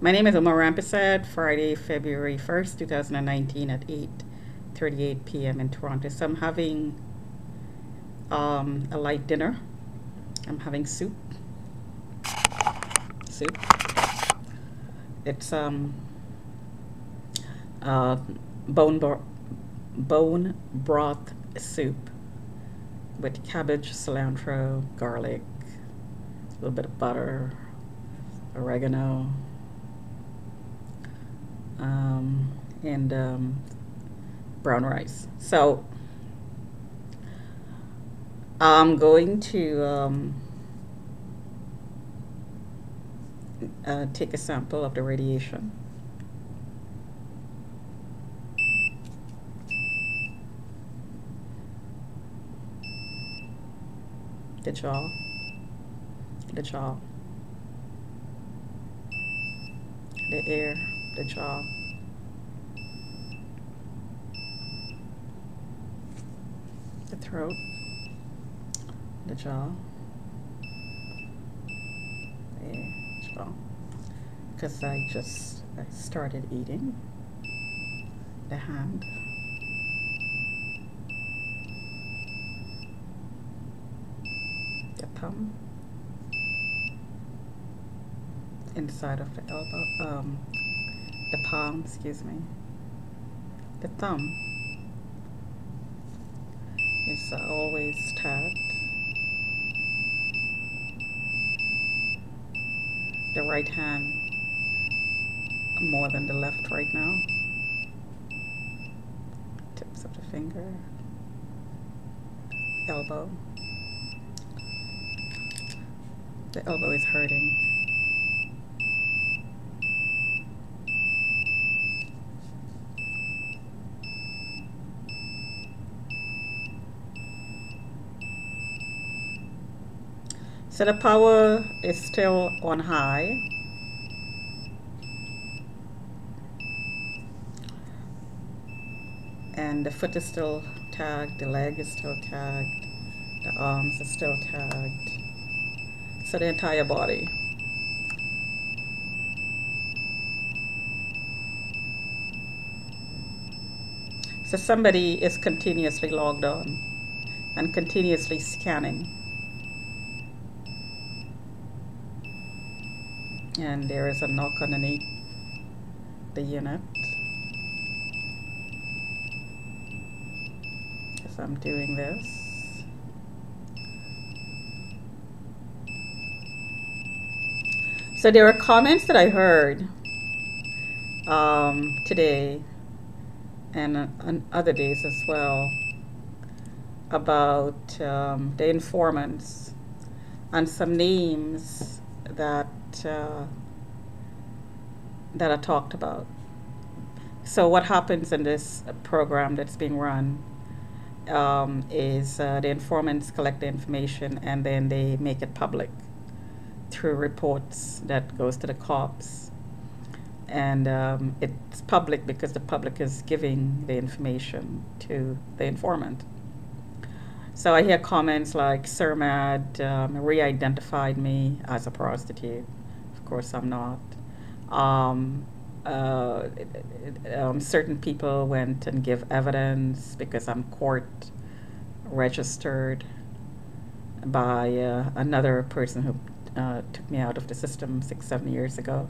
My name is Omar Rampersad, Friday, February 1st, 2019 at 8:38 p.m. in Toronto. So I'm having a light dinner. I'm having soup. Soup. It's uh, bone, bro- bone broth soup with cabbage, cilantro, garlic, a little bit of butter, oregano, and brown rice. So I'm going to take a sample of the radiation. The jaw, the jaw, the ear, the jaw, the throat, the jaw, the jaw. Because I started eating. The hand, the thumb, inside of the elbow, the palm, excuse me. The thumb is always tagged. The right hand more than the left right now. Tips of the finger, elbow. The elbow is hurting. So the power is still on high. And the foot is still tagged, the leg is still tagged, the arms are still tagged. So the entire body. So somebody is continuously logged on and continuously scanning. And there is a knock underneath the unit. As I'm doing this. So there are comments that I heard today and on other days as well about the informants and some names that that are talked about. So what happens in this program that's being run is the informants collect the information and then they make it public through reports that goes to the cops. And it's public because the public is giving the information to the informant. So I hear comments like Surmad re-identified me as a prostitute. Of course I'm not. Certain people went and give evidence because I'm court registered by another person who took me out of the system 6-7 years ago,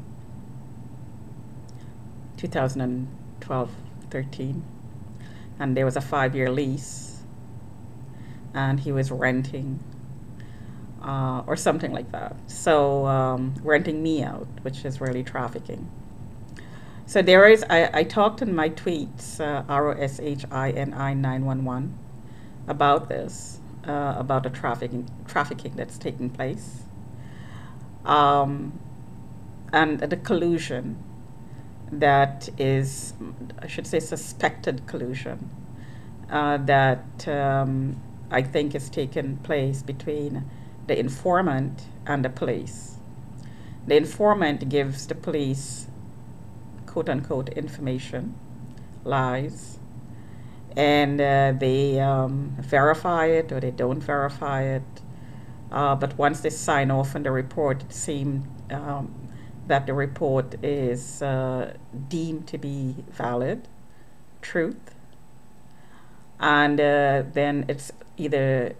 2012-13, and there was a 5-year lease and he was renting or something like that. So renting me out, which is really trafficking. So there is, I talked in my tweets, ROSHINI 911, about this, about the trafficking that's taking place, and the collusion that is, I should say, suspected collusion that I think is taking place between the informant and the police. The informant gives the police quote unquote information, lies, and they verify it or they don't verify it. But once they sign off on the report, it seems that the report is deemed to be valid, truth, and then it's either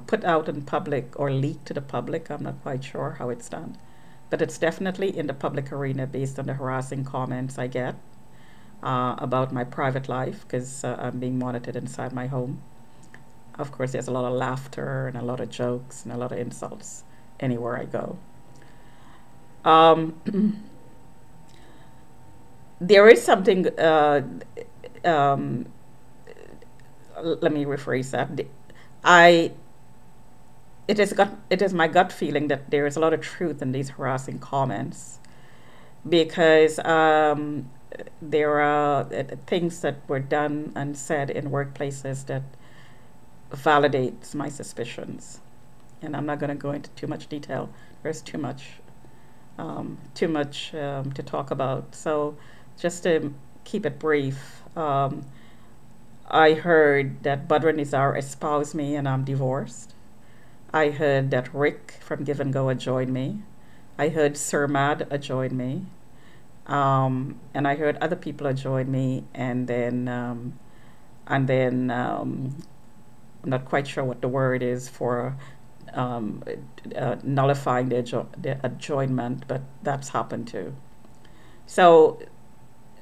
put out in public or leaked to the public. I'm not quite sure how it's done, but it's definitely in the public arena based on the harassing comments I get about my private life, because I'm being monitored inside my home. Of course, there's a lot of laughter and a lot of jokes and a lot of insults anywhere I go. There is something, let me rephrase that. I, it is my gut feeling that there is a lot of truth in these harassing comments, because there are things that were done and said in workplaces that validates my suspicions. And I'm not going to go into too much detail. There's too much to talk about. So just to keep it brief, I heard that Badr Nizar espoused me and I'm divorced. I heard that Rick from Give and Go had joined me. I heard Surmad had joined me. And I heard other people had joined me, and then I'm not quite sure what the word is for nullifying the adjournment, but that's happened too. So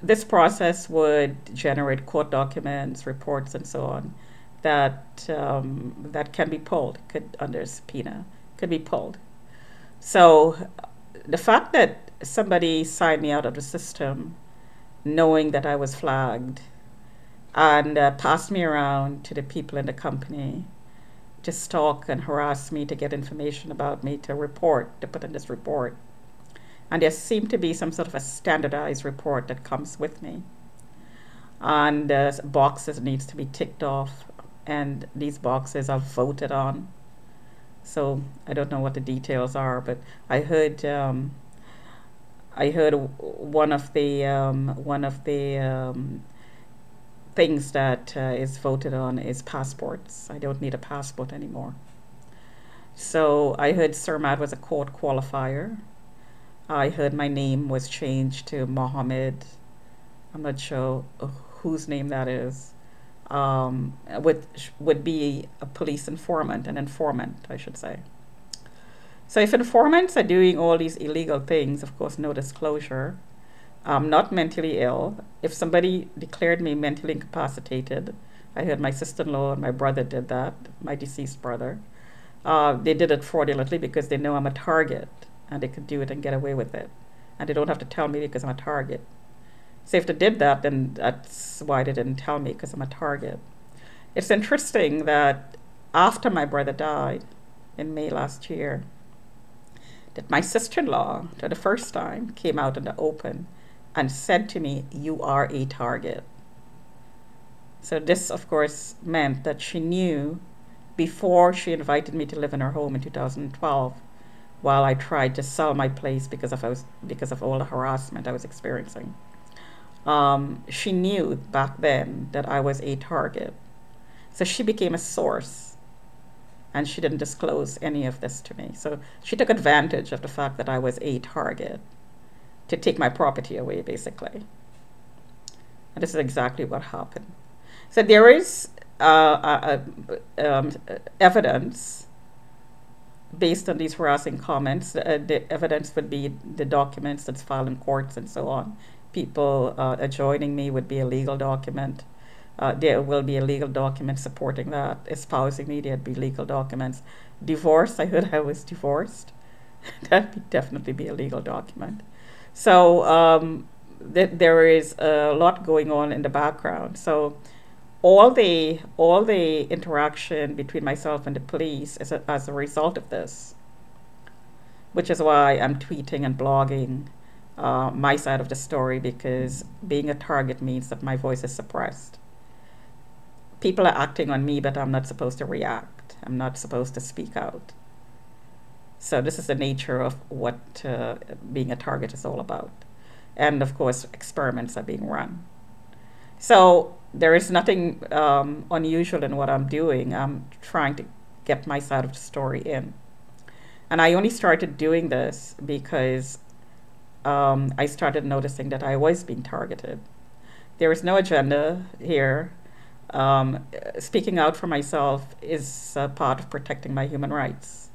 this process would generate court documents, reports, and so on that can be pulled, could under subpoena, could be pulled. So the fact that somebody signed me out of the system, knowing that I was flagged, and passed me around to the people in the company to stalk and harass me to get information about me to report, to put in this report. And there seemed to be some sort of a standardized report that comes with me. And boxes needs to be ticked off, and these boxes are voted on. So I don't know what the details are, but I heard one of the things that is voted on is passports. I don't need a passport anymore. So I heard Surmad was a court qualifier. I heard my name was changed to Mohammed. I'm not sure whose name that is. Would be a police informant, an informant, I should say. So if informants are doing all these illegal things, of course, no disclosure. I'm not mentally ill. If somebody declared me mentally incapacitated, I heard my sister-in-law and my brother did that, my deceased brother. They did it fraudulently because they know I'm a target and they could do it and get away with it. And they don't have to tell me because I'm a target. So if they did that, then that's why they didn't tell me, because I'm a target. It's interesting that after my brother died in May last year, that my sister-in-law, for the first time, came out in the open and said to me, "You are a target." So this, of course, meant that she knew before she invited me to live in her home in 2012, while I tried to sell my place because of all the harassment I was experiencing. She knew back then that I was a target. So she became a source, and she didn't disclose any of this to me. So she took advantage of the fact that I was a target to take my property away, basically. And this is exactly what happened. So there is evidence based on these harassing comments. The evidence would be the documents that's filed in courts and so on. People adjoining me would be a legal document. There will be a legal document supporting that. Espousing me, there'd be legal documents. Divorce, I heard I was divorced. That would definitely be a legal document. So there is a lot going on in the background. So all the interaction between myself and the police is as a result of this, which is why I'm tweeting and blogging my side of the story, because being a target means that my voice is suppressed. People are acting on me, but I'm not supposed to react. I'm not supposed to speak out. So this is the nature of what being a target is all about. And of course, experiments are being run. So there is nothing unusual in what I'm doing. I'm trying to get my side of the story in. And I only started doing this because I started noticing that I was being targeted. There is no agenda here. Speaking out for myself is a part of protecting my human rights.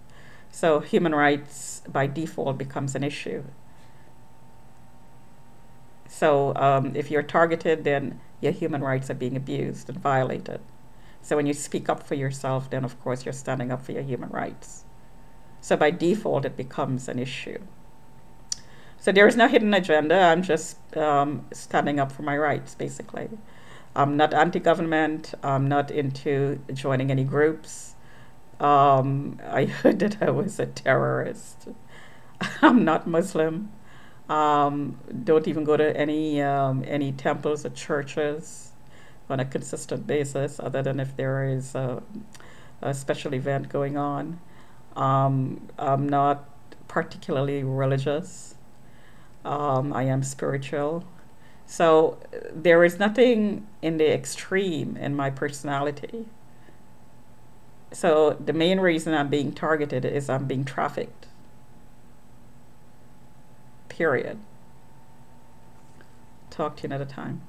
So human rights by default becomes an issue. So if you're targeted, then your human rights are being abused and violated. So when you speak up for yourself, then of course you're standing up for your human rights. So by default, it becomes an issue. So there is no hidden agenda. I'm just standing up for my rights, basically. I'm not anti-government. I'm not into joining any groups. I heard that I was a terrorist. I'm not Muslim. Don't even go to any temples or churches on a consistent basis, other than if there is a special event going on. I'm not particularly religious. I am spiritual. So there is nothing in the extreme in my personality. So the main reason I'm being targeted is I'm being trafficked. Period. Talk to you another time.